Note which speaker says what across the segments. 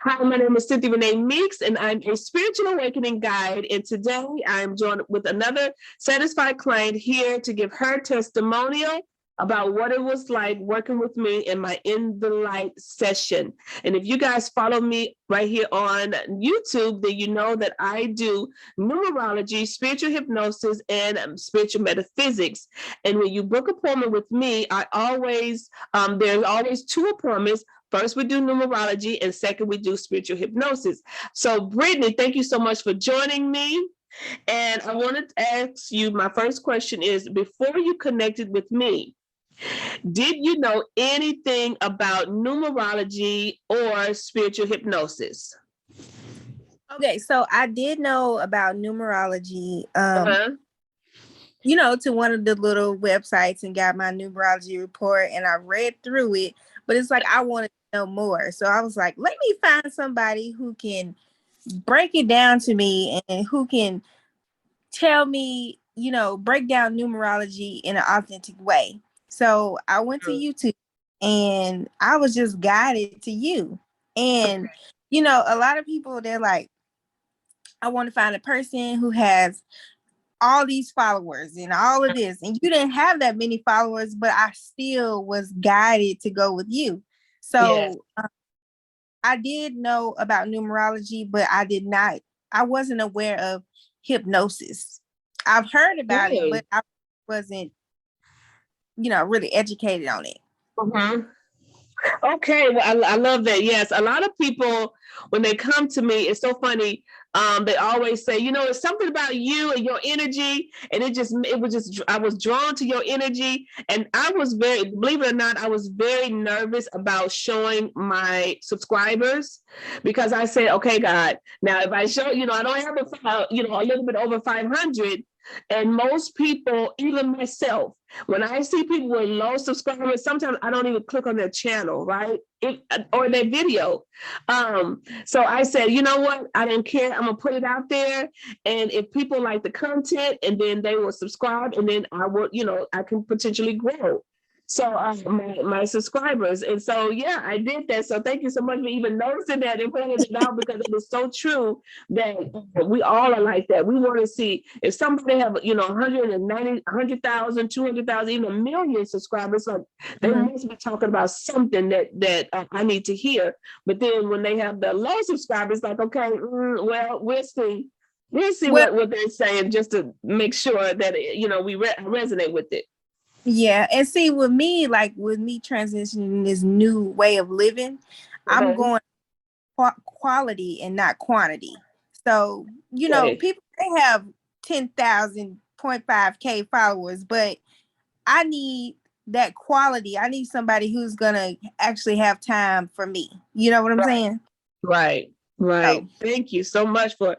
Speaker 1: Hi, my name is Cynthia Renee Meeks, and I'm a spiritual awakening guide. And today I'm joined with another satisfied client here to give her testimonial about what it was like working with me in my In The Light session. And if you guys follow me right here on YouTube, then you know that I do numerology, spiritual hypnosis, and spiritual metaphysics. And when you book an appointment with me, there's always two appointments. First, we do numerology, and second, we do spiritual hypnosis. So, Brittany, thank you so much for joining me. And I wanted to ask you, my first question is, before you connected with me, did you know anything about numerology or spiritual hypnosis?
Speaker 2: Okay, so I did know about numerology,
Speaker 1: Uh-huh.
Speaker 2: to one of the little websites and got my numerology report, and I read through it, but it's like I wanted to know more. So I was like, let me find somebody who can break it down to me and who can tell me, break down numerology in an authentic way. So I went to YouTube and I was just guided to you. And, a lot of people, they're like, I want to find a person who has all these followers and all of this. And you didn't have that many followers, but I still was guided to go with you. So I did know about numerology, but I wasn't aware of hypnosis. I've heard about it, but I wasn't, really educated on it.
Speaker 1: Uh-huh. Okay, well, I love that. Yes, a lot of people, when they come to me, it's so funny. They always say, it's something about you and your energy, and I was drawn to your energy, and I was believe it or not, I was very nervous about showing my subscribers because I said, okay, God, now if I show, I don't have a little bit over 500. And most people, even myself, when I see people with low subscribers, sometimes I don't even click on their channel, right? Or their video. So I said, you know what? I don't care. I'm going to put it out there. And if people like the content, and then they will subscribe, and then I will, I can potentially grow. So my subscribers. And so, yeah, I did that. So thank you so much for even noticing that and pointing it out, because it is so true that we all are like that. We want to see if somebody have, 190, 100,000, 200,000, even a million subscribers, like they must be talking about something that I need to hear. But then when they have the low subscribers, like, okay, well, we'll see. We'll see what they're saying, just to make sure that, we resonate with it.
Speaker 2: Yeah. And see, with me transitioning this new way of living, I'm going quality and not quantity. So, people, they have 10,000.5K followers, but I need that quality. I need somebody who's going to actually have time for me. You know what I'm saying?
Speaker 1: Right. Thank you so much for,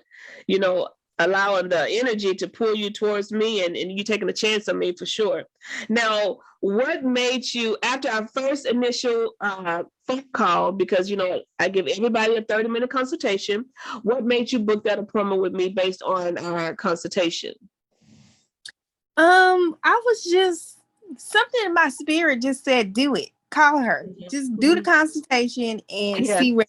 Speaker 1: allowing the energy to pull you towards me, and you taking a chance on me for sure. Now, what made you, after our first initial phone call, because, I give everybody a 30-minute consultation, what made you book that appointment with me based on our consultation?
Speaker 2: I was just, something in my spirit just said, do it. Call her. Just do the consultation and see where.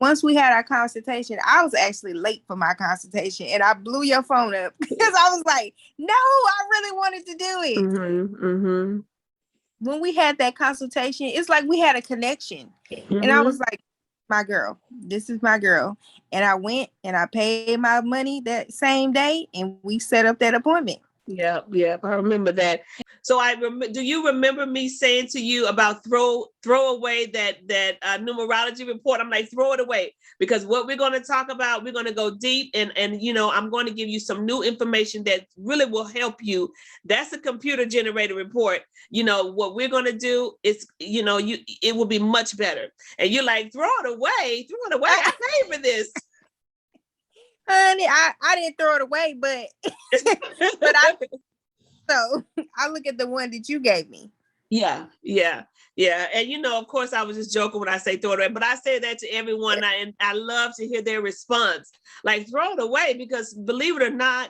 Speaker 2: Once we had our consultation, I was actually late for my consultation, and I blew your phone up because I was like, no, I really wanted to do it. When we had that consultation, it's like we had a connection. And I was like, my girl, this is my girl. And I went and I paid my money that same day, and we set up that appointment.
Speaker 1: Yeah, I remember that. So do you remember me saying to you about throw away that numerology report? I'm like, throw it away, because what we're going to talk about, we're going to go deep, and I'm going to give you some new information that really will help you. That's a computer generated report. What we're going to do is, it will be much better. And you're like, throw it away. I paid for this.
Speaker 2: Honey, I didn't throw it away, but I look at the one that you gave me.
Speaker 1: Yeah. And of course, I was just joking when I say throw it away, but I say that to everyone, and I love to hear their response. Like, throw it away, because believe it or not,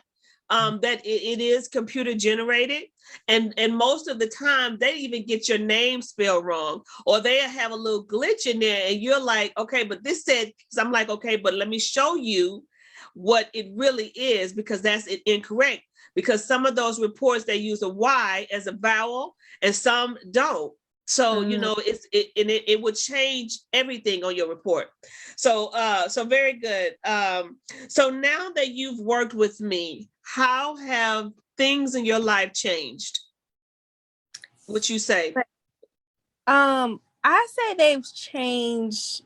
Speaker 1: that it is computer generated, and most of the time they even get your name spelled wrong, or they have a little glitch in there, and you're like, okay, but this said, so I'm like, okay, but let me show you what it really is, because that's incorrect. Because some of those reports, they use a Y as a vowel, and some don't. So, you know, it would change everything on your report. So, so very good. So now that you've worked with me, how have things in your life changed? What you say?
Speaker 2: I say they've changed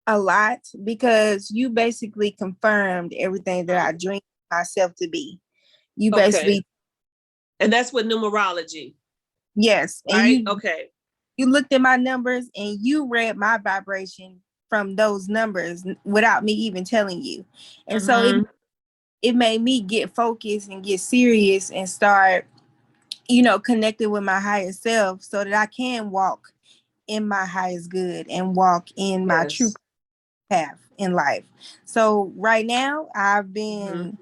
Speaker 2: a lot, because you basically confirmed everything that I dreamed myself to be. You basically,
Speaker 1: and that's with numerology.
Speaker 2: Yes.
Speaker 1: Right?
Speaker 2: And you looked at my numbers and you read my vibration from those numbers without me even telling you. And so it made me get focused and get serious and start, you know, connecting with my higher self, so that I can walk in my highest good and walk in my true path in life. So right now I've been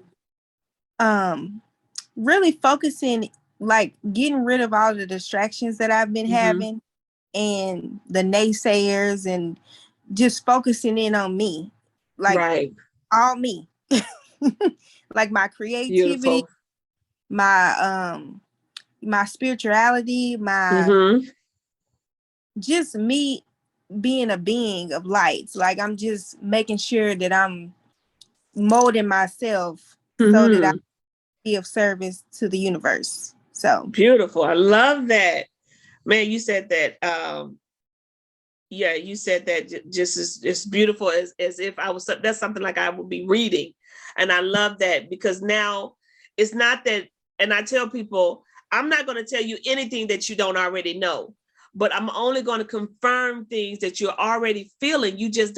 Speaker 2: really focusing, like getting rid of all the distractions that I've been having, and the naysayers, and just focusing in on me, like all me. Like my creativity, my my spirituality, my just me being a being of lights. Like I'm just making sure that I'm molding myself so that I be of service to the universe. So
Speaker 1: beautiful. I love that. Man, you said that. Yeah, you said that just as beautiful as if I was, that's something like I would be reading. And I love that, because now it's not that, and I tell people, I'm not going to tell you anything that you don't already know, but I'm only going to confirm things that you're already feeling. You just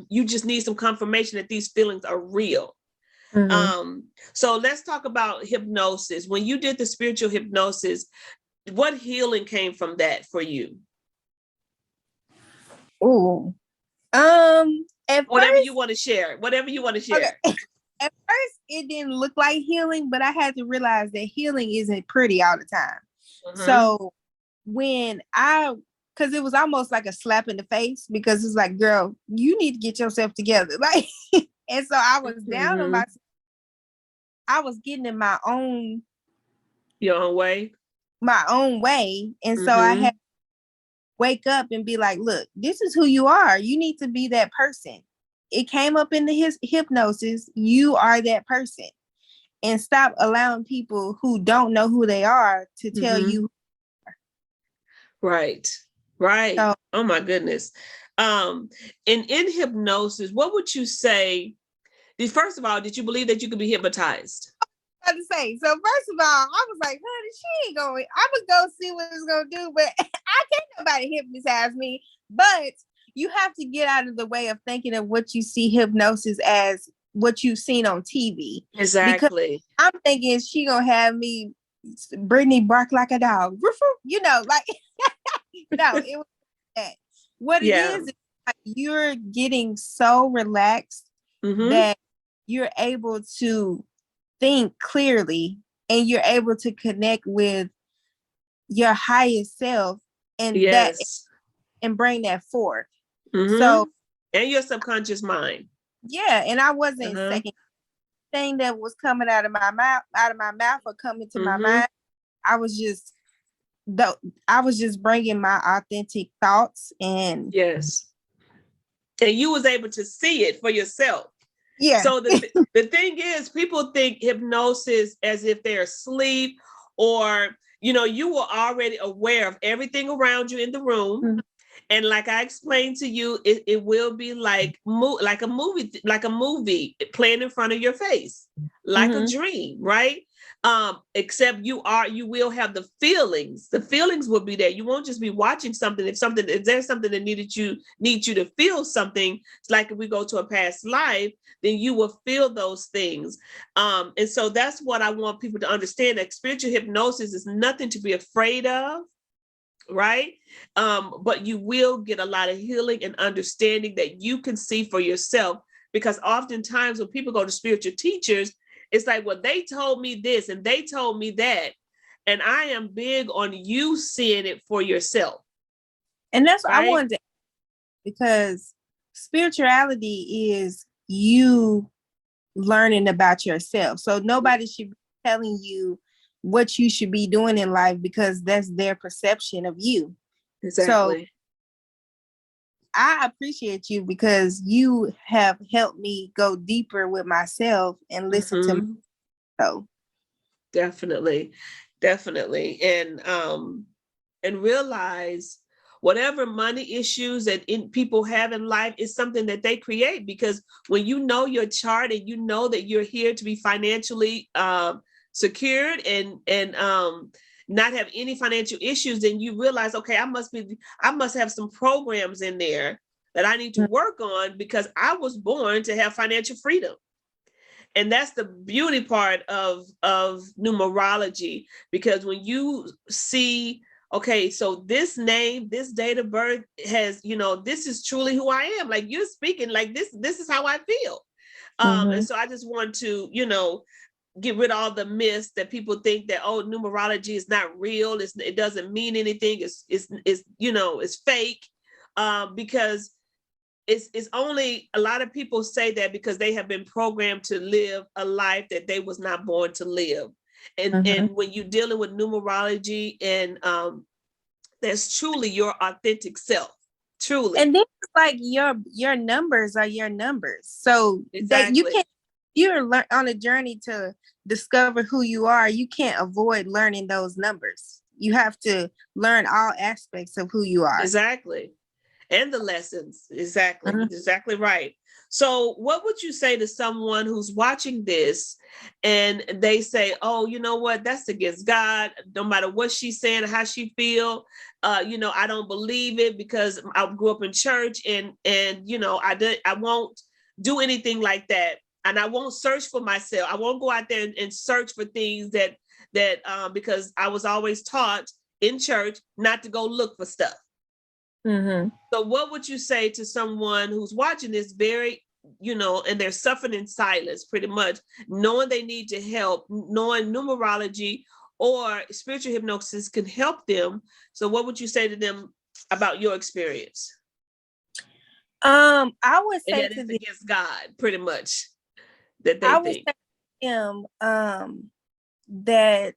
Speaker 1: you just need some confirmation that these feelings are real. So let's talk about hypnosis. When you did the spiritual hypnosis, what healing came from that for you? Whatever you want to share. Whatever you want to share.
Speaker 2: Okay. At first, it didn't look like healing, but I had to realize that healing isn't pretty all the time. So when because it was almost like a slap in the face, because it's like, girl, you need to get yourself together. Like, and so I was down on myself. I was getting in my own way. And so I had to wake up and be like, look, this is who you are. You need to be that person. It came up in the hypnosis. You are that person. And stop allowing people who don't know who they are to tell you who they are.
Speaker 1: Right. So, oh my goodness. In hypnosis, what would you say? First of all, did you believe that you could be hypnotized?
Speaker 2: I was to say, so first of all, I was like, honey, she ain't going. I was gonna see what it's gonna do, but I can't nobody hypnotize me. But you have to get out of the way of thinking of what you see hypnosis as what you've seen on TV.
Speaker 1: Exactly.
Speaker 2: Because I'm thinking she gonna have me, Brittany, bark like a dog. You know, like no, it was that. What it is like you're getting so relaxed that you're able to think clearly, and you're able to connect with your highest self, and that, and bring that forth. So,
Speaker 1: and your subconscious mind.
Speaker 2: Yeah, and I wasn't second thing that was coming out of my mouth or coming to my mind. I was just bringing my authentic thoughts, and
Speaker 1: and you was able to see it for yourself. Yeah. So the thing is, people think hypnosis as if they're asleep, or, you know, you were already aware of everything around you in the room. And like I explained to you, it will be like a movie playing in front of your face, like a dream, right? Except you will have the feelings. The feelings will be there. You won't just be watching something. If there's something that needs you to feel something, it's like if we go to a past life, then you will feel those things. And so that's what I want people to understand, that spiritual hypnosis is nothing to be afraid of. Right? But you will get a lot of healing and understanding that you can see for yourself, because oftentimes when people go to spiritual teachers, It's like, well, they told me this and they told me that. And I am big on you seeing it for yourself.
Speaker 2: And that's what I
Speaker 1: right?
Speaker 2: wanted to, because spirituality is you learning about yourself. So nobody should be telling you what you should be doing in life, because that's their perception of you.
Speaker 1: Exactly.
Speaker 2: So I appreciate you because you have helped me go deeper with myself and listen to myself.
Speaker 1: Definitely. And realize whatever money issues that people have in life is something that they create, because when you know your chart and you know that you're here to be financially secured and not have any financial issues, then you realize, okay, I must have some programs in there that I need to work on, because I was born to have financial freedom. And that's the beauty part of numerology, because when you see, okay, so this name, this date of birth has, this is truly who I am. Like, you're speaking like this is how I feel. And so I just want to, get rid of all the myths that people think that, oh, numerology is not real. It doesn't mean anything. It's fake. Because it's only, a lot of people say that because they have been programmed to live a life that they was not born to live. And when you're dealing with numerology, and that's truly your authentic self, truly.
Speaker 2: And then it's like your numbers are your numbers. So that you
Speaker 1: Exactly.
Speaker 2: can't, you're on a journey to discover who you are. You can't avoid learning those numbers. You have to learn all aspects of who you are.
Speaker 1: Exactly. And the lessons. Exactly. Exactly right. So what would you say to someone who's watching this and they say, oh, you know what, that's against God, no matter what she's saying, how she feel, I don't believe it because I grew up in church, and I won't do anything like that. And I won't search for myself. I won't go out there and search for things that because I was always taught in church not to go look for stuff. So what would you say to someone who's watching this very, and they're suffering in silence, pretty much, knowing they need to help, knowing numerology or spiritual hypnosis can help them? So what would you say to them about your experience?
Speaker 2: I would say
Speaker 1: that
Speaker 2: to
Speaker 1: is
Speaker 2: them,
Speaker 1: against God, pretty much, that they
Speaker 2: I would
Speaker 1: think.
Speaker 2: say to them that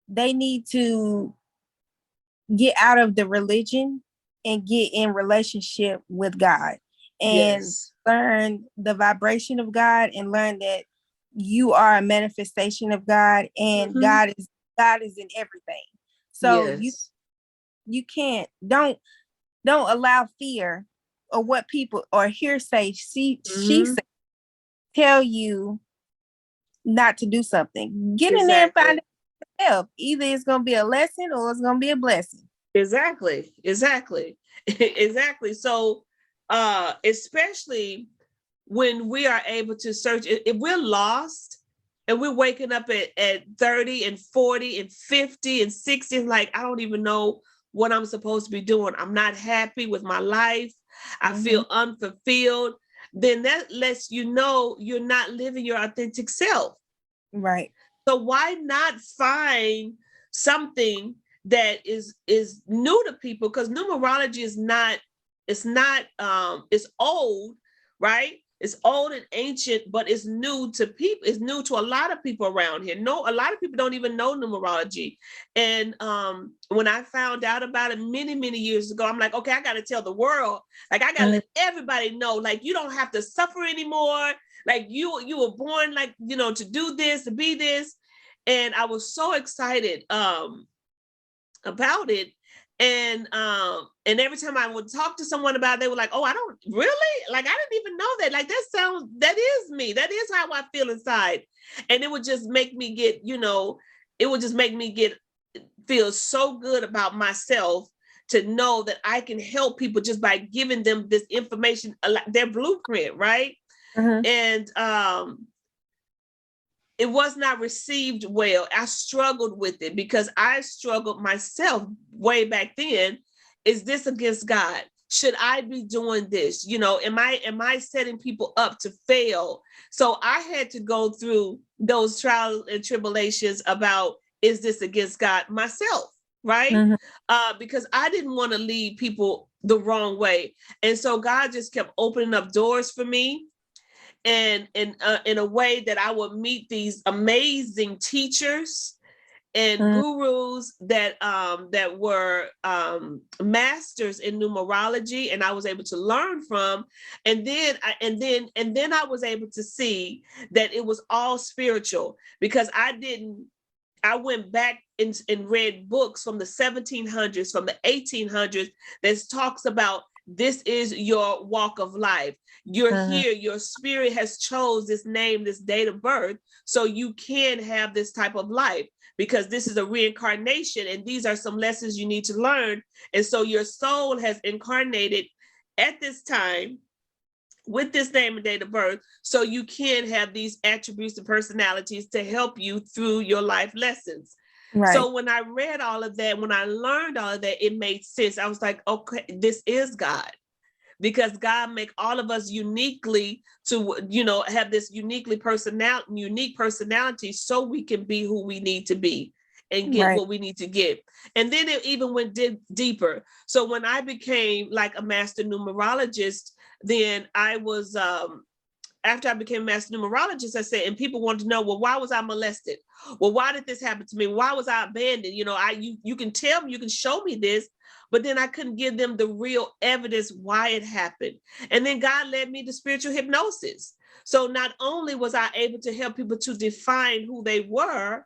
Speaker 2: they need to get out of the religion and get in relationship with God, and learn the vibration of God, and learn that you are a manifestation of God, and God is in everything. So you can't, don't allow fear or what people or hearsay she said tell you not to do something. Get in there and find it yourself. Either it's going to be a lesson or it's going to be a blessing.
Speaker 1: Exactly. So especially when we are able to search, if we're lost and we're waking up at 30 and 40 and 50 and 60, like, I don't even know what I'm supposed to be doing. I'm not happy with my life. I feel unfulfilled. Then that lets you know you're not living your authentic self.
Speaker 2: Right.
Speaker 1: So why not find something that is new to people? Because numerology is not, it's old, right? It's old and ancient, but it's new to people. It's new to a lot of people around here. A lot of people don't even know numerology. And when I found out about it many, many years ago, I'm like, okay, I got to tell the world. Like, I got to let everybody know, like, you don't have to suffer anymore. Like, you were born, like, to do this, to be this. And I was so excited about it. And every time I would talk to someone about it, they were like, oh, I don't really, like, I didn't even know that. Like, that is me. That is how I feel inside. And it would just make me feel so good about myself, to know that I can help people just by giving them this information, their blueprint, right? And it was not received well. I struggled with it because I struggled myself way back then. Is this against God? Should I be doing this? You know, am I setting people up to fail? So I had to go through those trials and tribulations about, is this against God myself? Right?
Speaker 2: Mm-hmm.
Speaker 1: Because I didn't want to lead people the wrong way. And so God just kept opening up doors for me, and in a way that I would meet these amazing teachers and gurus that were masters in numerology, and I was able to learn from. And then I was able to see that it was all spiritual, because I went back and read books from the 1700s, from the 1800s, that talks about, this is your walk of life. You're here, your spirit has chose this name, this date of birth, so you can have this type of life, because this is a reincarnation, and these are some lessons you need to learn. And so your soul has incarnated at this time with this name and date of birth, so you can have these attributes and personalities to help you through your life lessons. Right. So when I read all of that, when I learned all of that, it made sense. I was like, okay, this is God, because God make all of us uniquely to, have this unique personality, so we can be who we need to be and get what we need to get. And then it even went deeper. So when I became like a master numerologist, then I was, after I became a master numerologist, I said, and people wanted to know, well, why was I molested? Well, why did this happen to me? Why was I abandoned? You can tell me, you can show me this, but then I couldn't give them the real evidence why it happened. And then God led me to spiritual hypnosis. So not only was I able to help people to define who they were,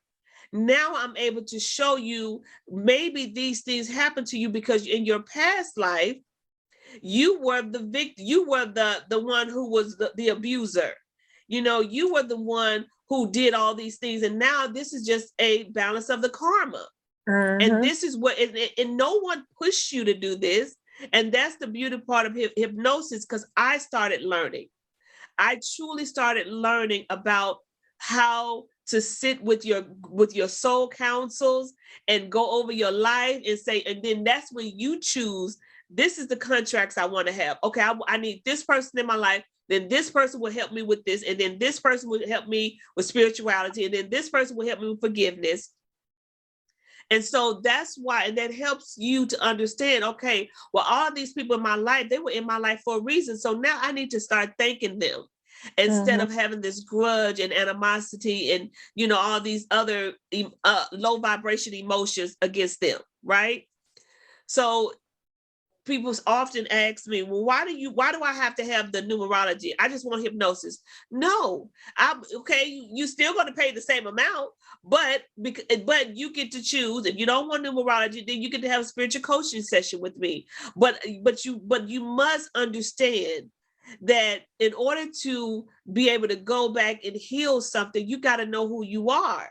Speaker 1: now I'm able to show you, maybe these things happened to you because in your past life, you were the victim, you were the one who was the abuser. You were the one who did all these things. And now this is just a balance of the karma. And this is what, and no one pushed you to do this. And that's the beauty part of hypnosis, because I started learning. I truly started learning about how to sit with your soul councils and go over your life and say, and then that's when you choose, this is the contracts I want to have. Okay, I need this person in my life. Then this person will help me with this. And then this person will help me with spirituality. And then this person will help me with forgiveness. And so that's why, and that helps you to understand, okay, well, all these people in my life, they were in my life for a reason. So now I need to start thanking them instead of having this grudge and animosity and, all these other low vibration emotions against them, right? So people often ask me, well, why do I have to have the numerology? I just want hypnosis. No, you still going to pay the same amount, but you get to choose. If you don't want numerology, then you get to have a spiritual coaching session with me. But you must understand that in order to be able to go back and heal something, you got to know who you are.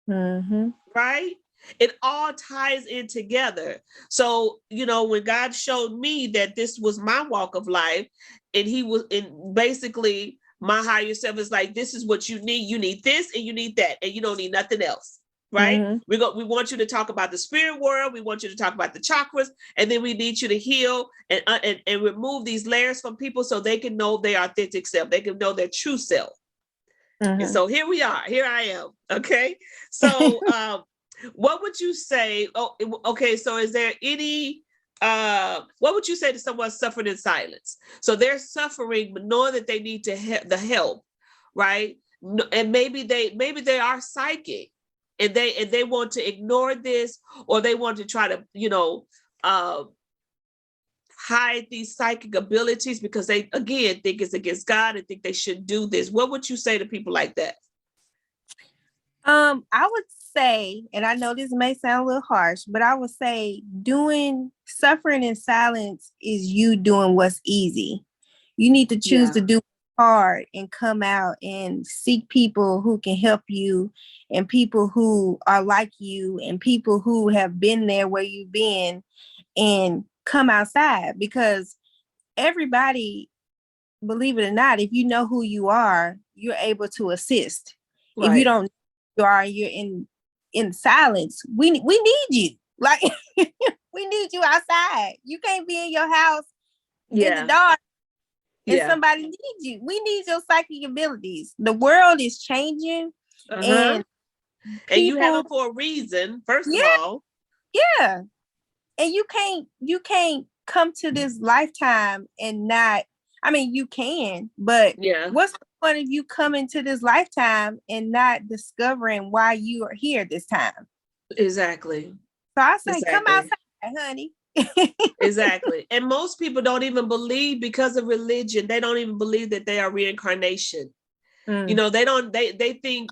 Speaker 1: Right? It all ties in together. So, when God showed me that this was my walk of life, and basically my higher self is like, this is what you need. You need this and you need that, and you don't need nothing else. Right? We want you to talk about the spirit world. We want you to talk about the chakras, and then we need you to heal and remove these layers from people so they can know their authentic self. They can know their true self. And so here we are. Here I am. Okay. So, what would you say? Oh, okay. So is there any, what would you say to someone suffering in silence? So they're suffering, but knowing that they need the help, right? And maybe they are psychic and they want to ignore this, or they want to try to, hide these psychic abilities because they, again, think it's against God and think they should do this. What would you say to people like that?
Speaker 2: I would say, and I know this may sound a little harsh, but I would say suffering in silence is you doing what's easy. You need to choose to do hard and come out and seek people who can help you, and people who are like you, and people who have been there where you've been, and come outside, because everybody, believe it or not, if you know who you are, you're able to assist. Right. If you don't, you're in silence. We need you. Like we need you outside. You can't be in your house in the
Speaker 1: Yeah.
Speaker 2: dark, and
Speaker 1: Yeah.
Speaker 2: somebody needs you. We need your psychic abilities. The world is changing,
Speaker 1: Uh-huh.
Speaker 2: and
Speaker 1: And you have
Speaker 2: people,
Speaker 1: them for a reason, first of
Speaker 2: yeah,
Speaker 1: all.
Speaker 2: yeah. And you can't come to this lifetime and not, I mean, you can, but
Speaker 1: Yeah.
Speaker 2: what's the point of you coming to this lifetime and not discovering why you are here this time?
Speaker 1: Exactly.
Speaker 2: So I say, come
Speaker 1: Exactly.
Speaker 2: outside, honey.
Speaker 1: Exactly. And most people don't even believe, because of religion, they don't even believe that they are reincarnation. You know, they think,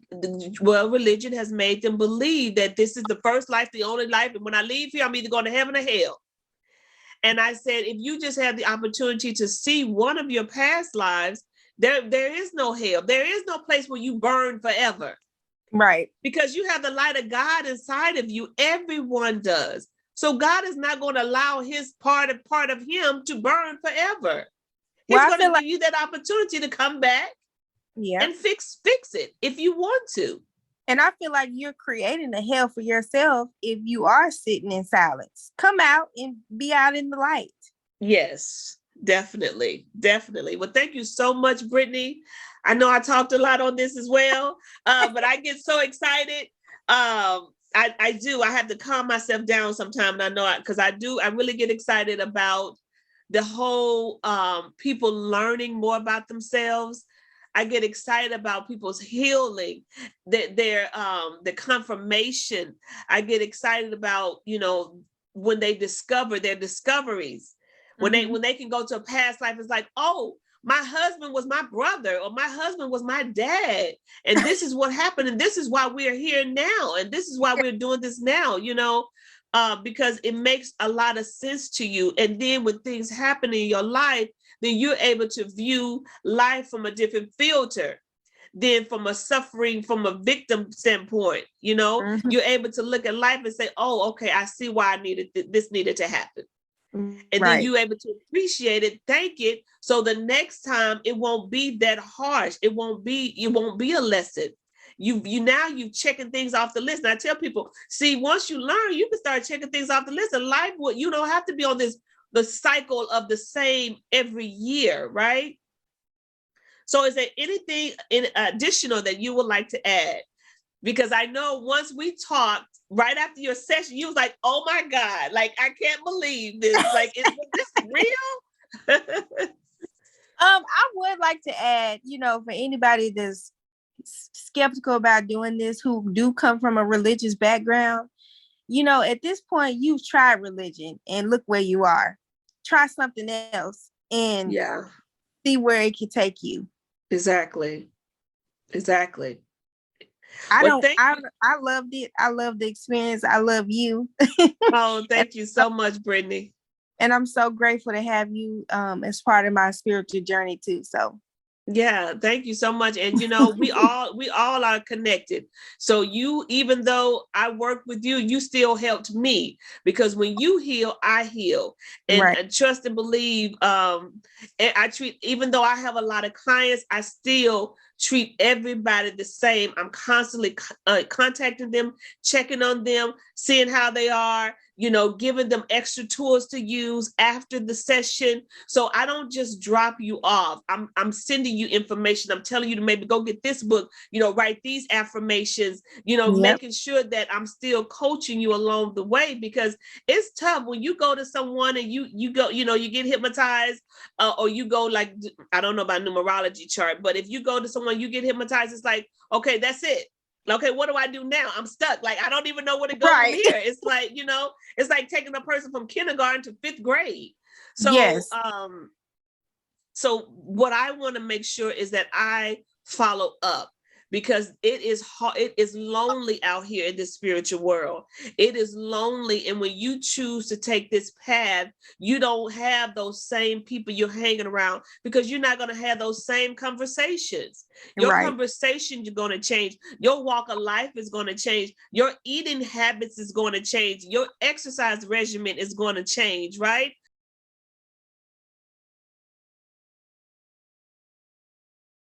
Speaker 1: well, religion has made them believe that this is the first life, the only life. And when I leave here, I'm either going to heaven or hell. And I said, if you just have the opportunity to see one of your past lives, there is no hell. There is no place where you burn forever.
Speaker 2: Right.
Speaker 1: Because you have the light of God inside of you. Everyone does. So God is not going to allow his part of him to burn forever. He's
Speaker 2: Well, I
Speaker 1: going to
Speaker 2: feel
Speaker 1: give
Speaker 2: like,
Speaker 1: you that opportunity to come back
Speaker 2: yeah.
Speaker 1: and fix it if you want to.
Speaker 2: And I feel like you're creating a hell for yourself if you are sitting in silence. Come out and be out in the light.
Speaker 1: Yes, definitely. Definitely. Well, thank you so much, Brittany. I know I talked a lot on this as well, but I get so excited. I do. I have to calm myself down sometime. And I know because I really get excited about the whole people learning more about themselves. I get excited about people's healing, their the confirmation. I get excited about, when they discover their discoveries. When they can go to a past life, it's like, oh, my husband was my brother, or my husband was my dad, and this is what happened, and this is why we're here now, and this is why we're doing this now, because it makes a lot of sense to you. And then when things happen in your life, then you're able to view life from a different filter than from a suffering, from a victim standpoint. You're able to look at life and say, oh, okay, I see why this needed to happen. And then you're able to appreciate it, thank it. So the next time it won't be that harsh. It won't be a lesson. You've checking things off the list. And I tell people, see, once you learn, you can start checking things off the list. And life, you don't have to be on the cycle of the same every year, right? So is there anything additional that you would like to add? Because I know once we talked right after your session, you was like, oh my God, like, I can't believe this. Like, is this real?
Speaker 2: I would like to add, for anybody that's skeptical about doing this, who do come from a religious background, at this point, you've tried religion and look where you are. Try something else and see where it can take you.
Speaker 1: Exactly.
Speaker 2: I loved it. I love the experience. I love you.
Speaker 1: Oh, thank you so much, Brittany.
Speaker 2: And I'm so grateful to have you as part of my spiritual journey too. So
Speaker 1: yeah, thank you so much. And we all are connected. So even though I work with you, you still helped me, because when you heal, I heal. And trust and believe. I treat, even though I have a lot of clients, I still treat everybody the same. I'm constantly contacting them, checking on them, seeing how they are, giving them extra tools to use after the session. So I don't just drop you off. I'm sending you information. I'm telling you to maybe go get this book, write these affirmations, making sure that I'm still coaching you along the way, because it's tough when you go to someone and you go, you get hypnotized, or you go, like, I don't know about numerology chart, but if you go to someone, you get hypnotized, it's like, okay, that's it. Okay, what do I do now? I'm stuck. Like, I don't even know where to go from here. It's like, it's like taking a person from kindergarten to 5th grade. So, so what I want to make sure is that I follow up, because it is hard, it is lonely out here in this spiritual world. It is lonely. And when you choose to take this path, you don't have those same people you're hanging around, because you're not going to have those same conversations. Your conversations are going to change. Your walk of life is going to change. Your eating habits is going to change. Your exercise regimen is going to change, right?